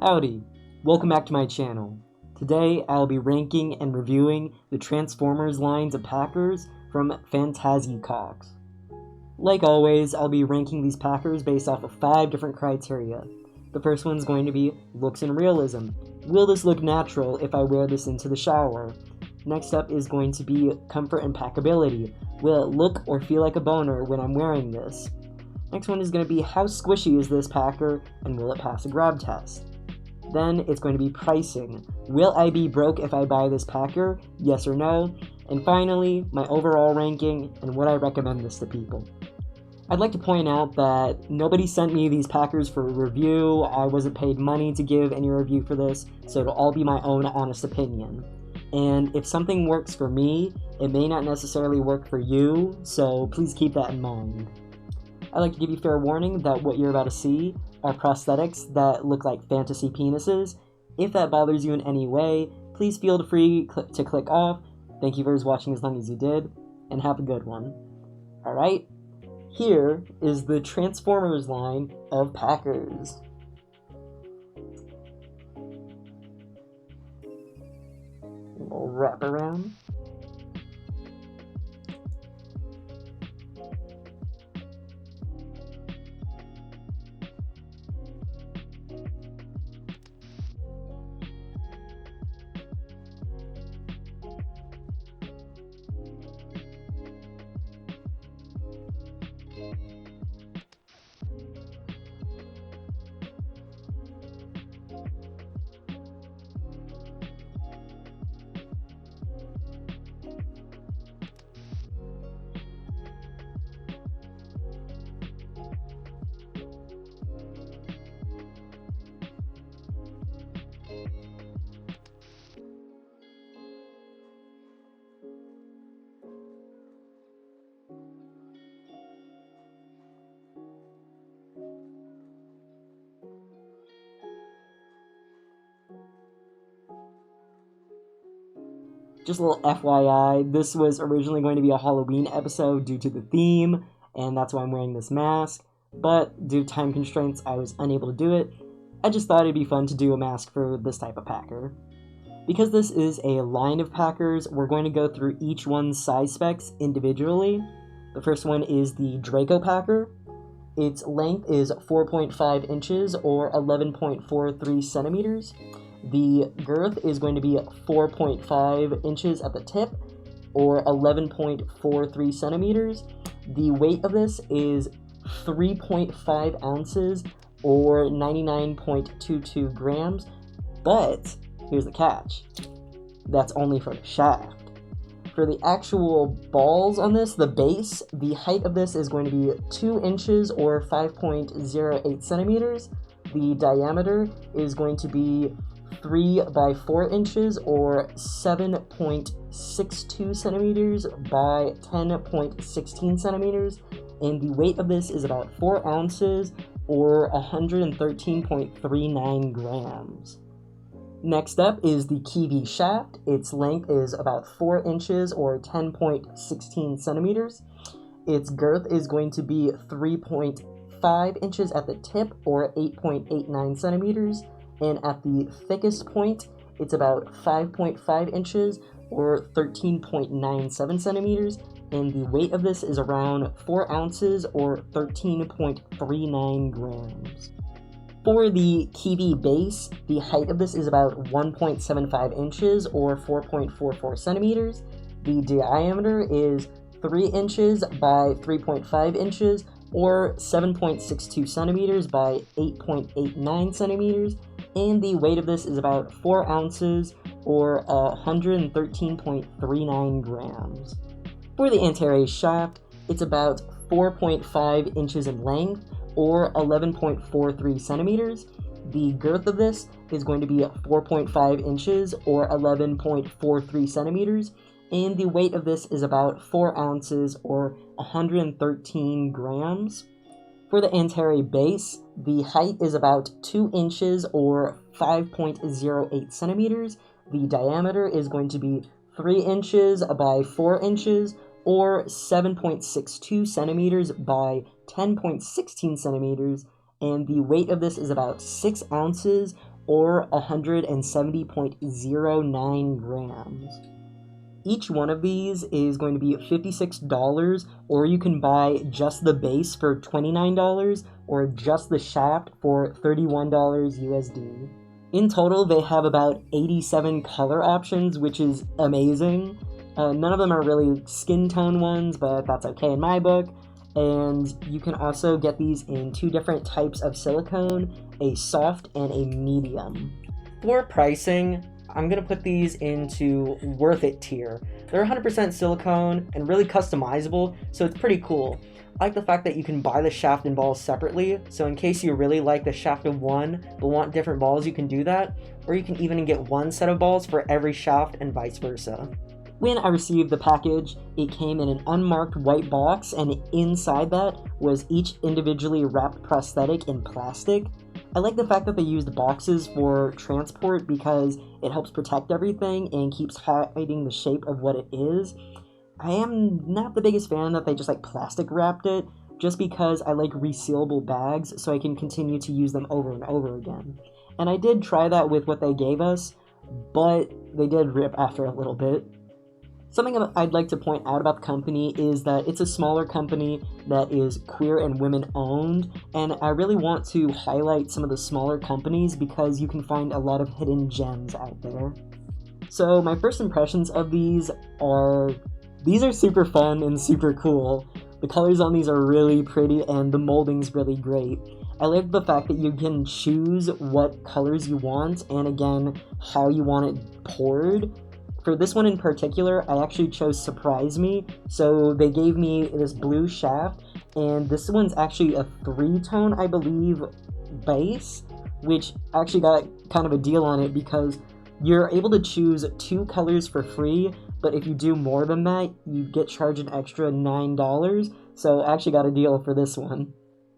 Howdy, welcome back to my channel. Today I'll be ranking and reviewing the Transformers lines of Packers from Fantasicocks. Like always, I'll be ranking these Packers based off of 5 different criteria. The first one's going to be looks and realism. Will this look natural if I wear this into the shower? Next up is going to be comfort and packability. Will it look or feel like a boner when I'm wearing this? Next one is going to be how squishy is this Packer and will it pass a grab test? Then it's going to be pricing. Will I be broke if I buy this Packer? Yes or no? And finally, my overall ranking and would I recommend this to people. I'd like to point out that nobody sent me these Packers for a review. I wasn't paid money to give any review for this, so it'll all be my own honest opinion. And if something works for me, it may not necessarily work for you, so please keep that in mind. I'd like to give you fair warning that what you're about to see are prosthetics that look like fantasy penises. If that bothers you in any way, please feel free to click off. Thank you for watching as long as you did, and have a good one. Alright, here is the Transformers line of Packers. We'll wrap around. Just a little FYI, this was originally going to be a Halloween episode due to the theme, and that's why I'm wearing this mask, but due to time constraints, I was unable to do it. I just thought it'd be fun to do a mask for this type of Packer. Because this is a line of Packers, we're going to go through each one's size specs individually. The first one is the Draco Packer. Its length is 4.5 inches or 11.43 centimeters. The girth is going to be 4.5 inches at the tip, or 11.43 centimeters. The weight of this is 3.5 ounces, or 99.22 grams. But here's the catch. That's only for the shaft. For the actual balls on this, the base, the height of this is going to be 2 inches, or 5.08 centimeters. The diameter is going to be 3 by 4 inches or 7.62 centimeters by 10.16 centimeters, and the weight of this is about 4 ounces or 113.39 grams. Next up is the Kiwi shaft. Its length is about 4 inches or 10.16 centimeters. Its girth is going to be 3.5 inches at the tip or 8.89 centimeters. And at the thickest point, it's about 5.5 inches or 13.97 centimeters, and the weight of this is around 4 ounces or 13.39 grams. For the Kiwi base, the height of this is about 1.75 inches or 4.44 centimeters. The diameter is 3 inches by 3.5 inches or 7.62 centimeters by 8.89 centimeters, and the weight of this is about 4 ounces or 113.39 grams. For the anterior shaft, it's about 4.5 inches in length or 11.43 centimeters. The girth of this is going to be 4.5 inches or 11.43 centimeters, and the weight of this is about 4 ounces or 113 grams. For the anterior base, the height is about 2 inches or 5.08 centimeters. The diameter is going to be 3 inches by 4 inches or 7.62 centimeters by 10.16 centimeters, and the weight of this is about 6 ounces or 170.09 grams. Each one of these is going to be $56, or you can buy just the base for $29, or just the shaft for $31 USD. In total, they have about 87 color options, which is amazing. None of them are really skin tone ones, but that's okay in my book. And you can also get these in two different types of silicone, a soft and a medium. For pricing, I'm going to put these into worth it tier. They're 100% silicone and really customizable, so it's pretty cool. I like the fact that you can buy the shaft and balls separately, so in case you really like the shaft of one but want different balls, you can do that, or you can even get one set of balls for every shaft and vice versa. When I received the package, it came in an unmarked white box, and inside that was each individually wrapped prosthetic in plastic. I like the fact that they used boxes for transport because it helps protect everything and keeps hiding the shape of what it is. I am not the biggest fan that they just plastic wrapped it, just because I like resealable bags so I can continue to use them over and over again. And I did try that with what they gave us, but they did rip after a little bit. Something I'd like to point out about the company is that it's a smaller company that is queer and women owned, and I really want to highlight some of the smaller companies because you can find a lot of hidden gems out there. So my first impressions of these are super fun and super cool. The colors on these are really pretty and the molding's really great. I like the fact that you can choose what colors you want and again, how you want it poured. For this one in particular, I actually chose Surprise Me, so they gave me this blue shaft, and this one's actually a 3-tone, I believe, base, which actually got kind of a deal on it because you're able to choose 2 colors for free, but if you do more than that, you get charged an extra $9, so I actually got a deal for this one.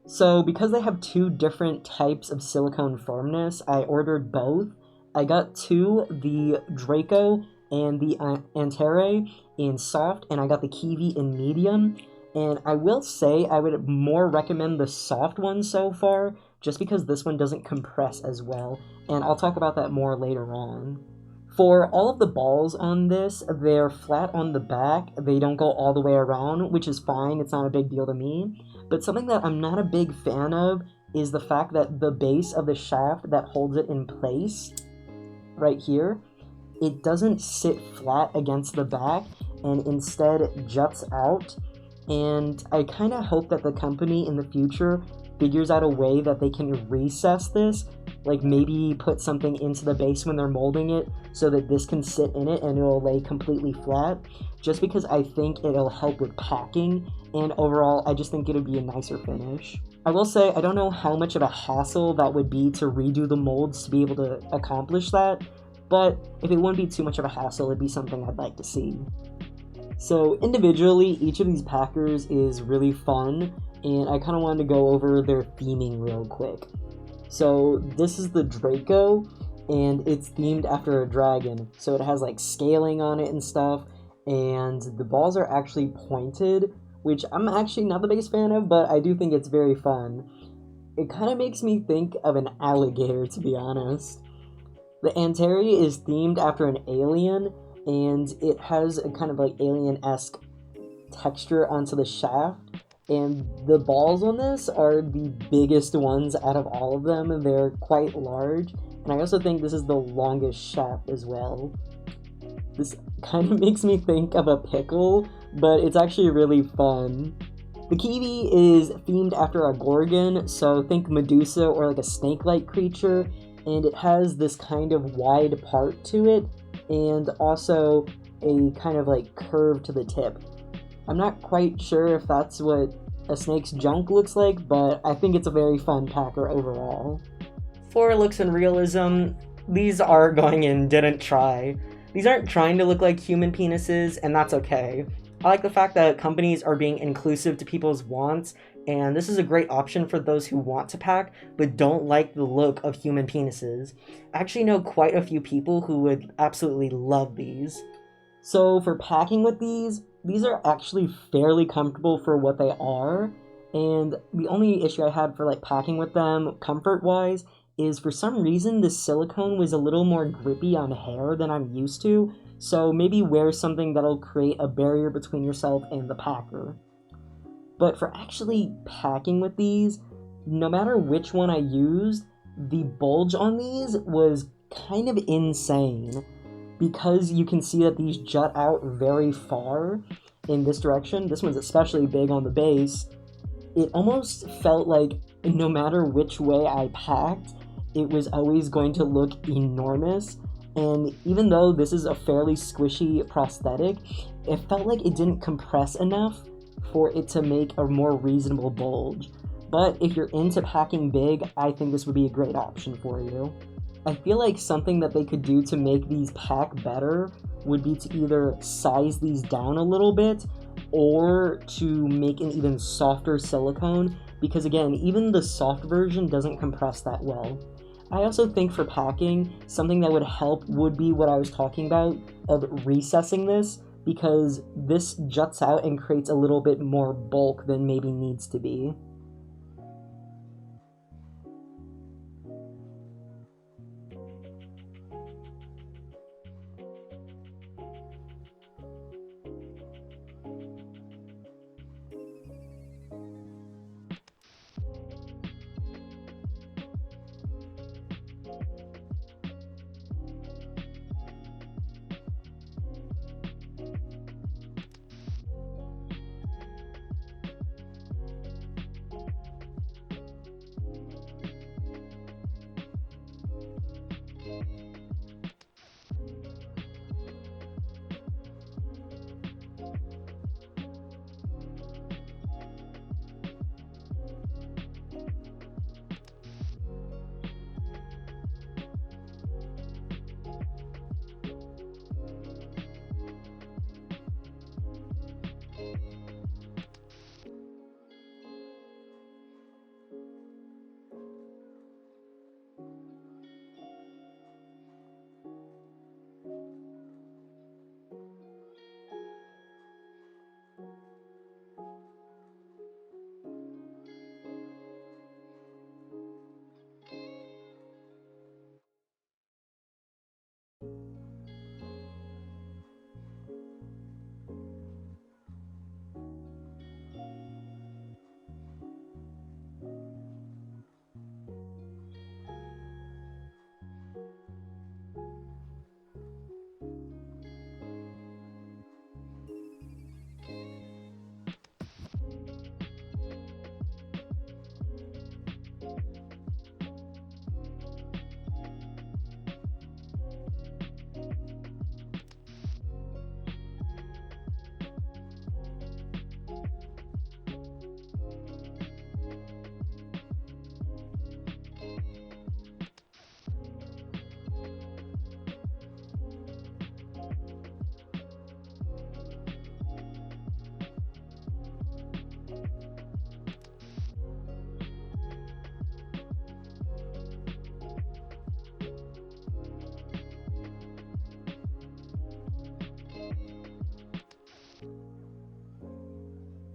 So because they have 2 different types of silicone firmness, I ordered both. I got 2, the Draco and the Antere in soft, and I got the Kiwi in medium. And I will say I would more recommend the soft one so far, just because this one doesn't compress as well, and I'll talk about that more later on. For all of the balls on this, they're flat on the back, they don't go all the way around, which is fine, it's not a big deal to me. But something that I'm not a big fan of is the fact that the base of the shaft that holds it in place, right here, it doesn't sit flat against the back and instead juts out. And I kind of hope that the company in the future figures out a way that they can recess this, like maybe put something into the base when they're molding it so that this can sit in it and it'll lay completely flat, just because I think it'll help with packing, and overall I just think it'll be a nicer finish. I will say I don't know how much of a hassle that would be to redo the molds to be able to accomplish that, but if it wouldn't be too much of a hassle, it'd be something I'd like to see. So individually, each of these packers is really fun, and I kind of wanted to go over their theming real quick. So this is the Draco, and it's themed after a dragon, so it has scaling on it and stuff, and the balls are actually pointed, which I'm actually not the biggest fan of, but I do think it's very fun. It kind of makes me think of an alligator, to be honest. The Antere is themed after an alien, and it has a kind of alien-esque texture onto the shaft, and the balls on this are the biggest ones out of all of them. They're quite large, and I also think this is the longest shaft as well. This kind of makes me think of a pickle, but it's actually really fun. The Kiwi is themed after a gorgon, so think Medusa or a snake-like creature, and it has this kind of wide part to it, and also a kind of curve to the tip. I'm not quite sure if that's what a snake's junk looks like, but I think it's a very fun packer overall. For looks and realism, these are going in didn't try. These aren't trying to look like human penises, and that's okay. I like the fact that companies are being inclusive to people's wants, and this is a great option for those who want to pack but don't like the look of human penises. I actually know quite a few people who would absolutely love these. So for packing with these are actually fairly comfortable for what they are, and the only issue I had for packing with them comfort-wise is for some reason the silicone was a little more grippy on hair than I'm used to, so maybe wear something that'll create a barrier between yourself and the packer. But for actually packing with these, no matter which one I used, the bulge on these was kind of insane, because you can see that these jut out very far in this direction. This one's especially big on the base. It almost felt like no matter which way I packed, it was always going to look enormous. And even though this is a fairly squishy prosthetic, it felt like it didn't compress enough for it to make a more reasonable bulge. But if you're into packing big, I think this would be a great option for you. I feel like something that they could do to make these pack better would be to either size these down a little bit or to make an even softer silicone, because again, even the soft version doesn't compress that well. I also think for packing, something that would help would be what I was talking about, of recessing this, because this juts out and creates a little bit more bulk than maybe needs to be.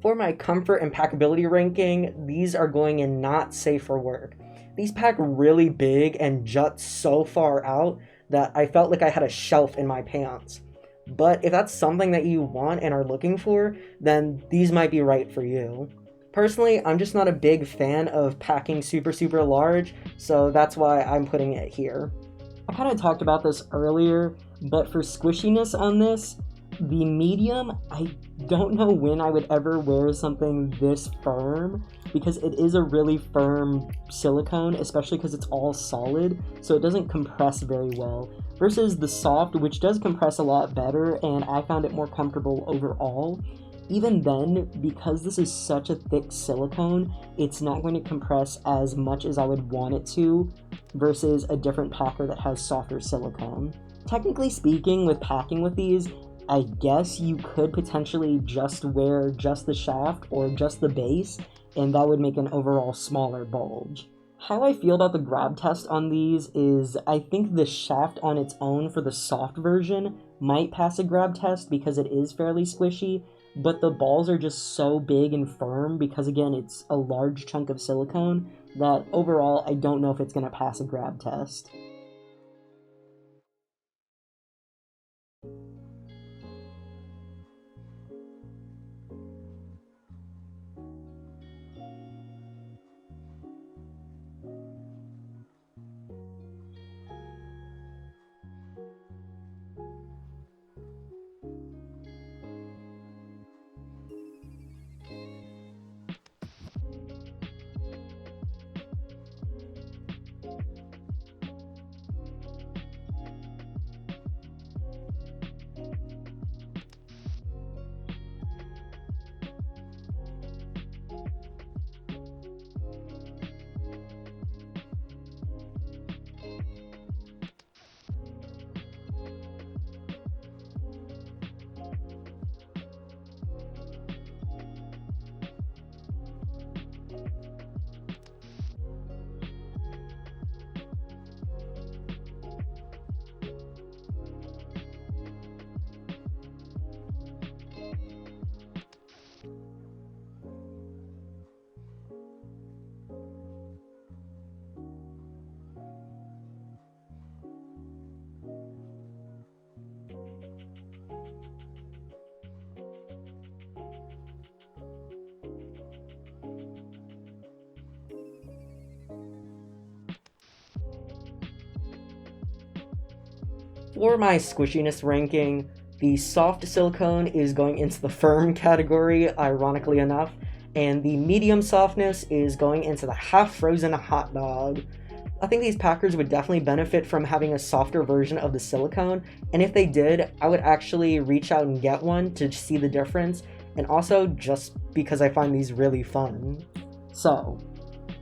For my comfort and packability ranking, these are going in not safe for work. These pack really big and jut so far out that I felt like I had a shelf in my pants. But if that's something that you want and are looking for, then these might be right for you. Personally, I'm just not a big fan of packing super large, so that's why I'm putting it here. I kind of talked about this earlier, but for squishiness on this, the medium, I don't know when I would ever wear something this firm, because it is a really firm silicone, especially because it's all solid, so it doesn't compress very well, versus the soft, which does compress a lot better, and I found it more comfortable overall. Even then, because this is such a thick silicone, it's not going to compress as much as I would want it to, versus a different packer that has softer silicone. Technically speaking, with packing with these, I guess you could potentially just wear just the shaft or just the base, and that would make an overall smaller bulge. How I feel about the grab test on these is I think the shaft on its own for the soft version might pass a grab test because it is fairly squishy, but the balls are just so big and firm because, again, it's a large chunk of silicone that overall I don't know if it's going to pass a grab test. For my squishiness ranking, the soft silicone is going into the firm category, ironically enough, and the medium softness is going into the half-frozen hot dog. I think these packers would definitely benefit from having a softer version of the silicone, and if they did, I would actually reach out and get one to see the difference, and also just because I find these really fun. So,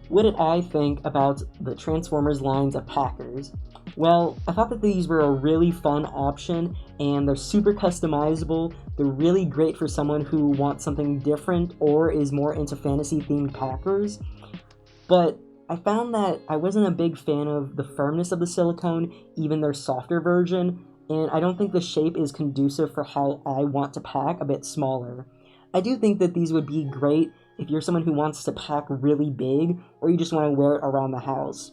what did I think about the Transformers lines of packers? Well, I thought that these were a really fun option, and they're super customizable. They're really great for someone who wants something different or is more into fantasy-themed packers. But I found that I wasn't a big fan of the firmness of the silicone, even their softer version, and I don't think the shape is conducive for how I want to pack a bit smaller. I do think that these would be great if you're someone who wants to pack really big, or you just want to wear it around the house.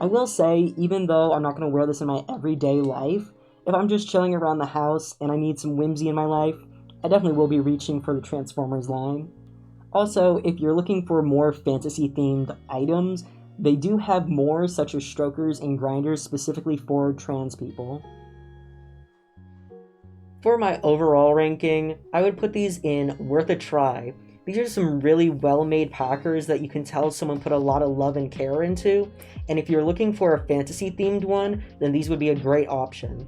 I will say, even though I'm not going to wear this in my everyday life, if I'm just chilling around the house and I need some whimsy in my life, I definitely will be reaching for the Transformers line. Also, if you're looking for more fantasy-themed items, they do have more, such as strokers and grinders specifically for trans people. For my overall ranking, I would put these in worth a try. These are some really well-made packers that you can tell someone put a lot of love and care into, and if you're looking for a fantasy-themed one, then these would be a great option.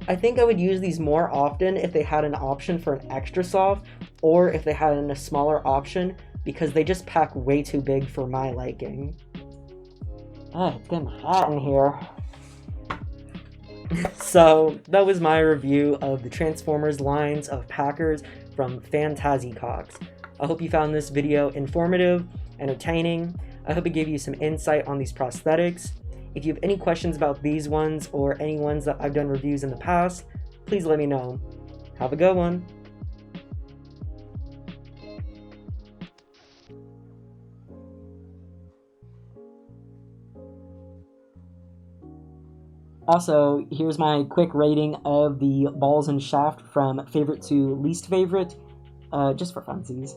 I think I would use these more often if they had an option for an extra soft, or if they had a smaller option, because they just pack way too big for my liking. It's getting hot in here. So, that was my review of the Transformers lines of packers from Fantasicocks. I hope you found this video informative, entertaining. I hope it gave you some insight on these prosthetics. If you have any questions about these ones or any ones that I've done reviews in the past, please let me know. Have a good one. Also, here's my quick rating of the balls and shaft from favorite to least favorite, just for funsies.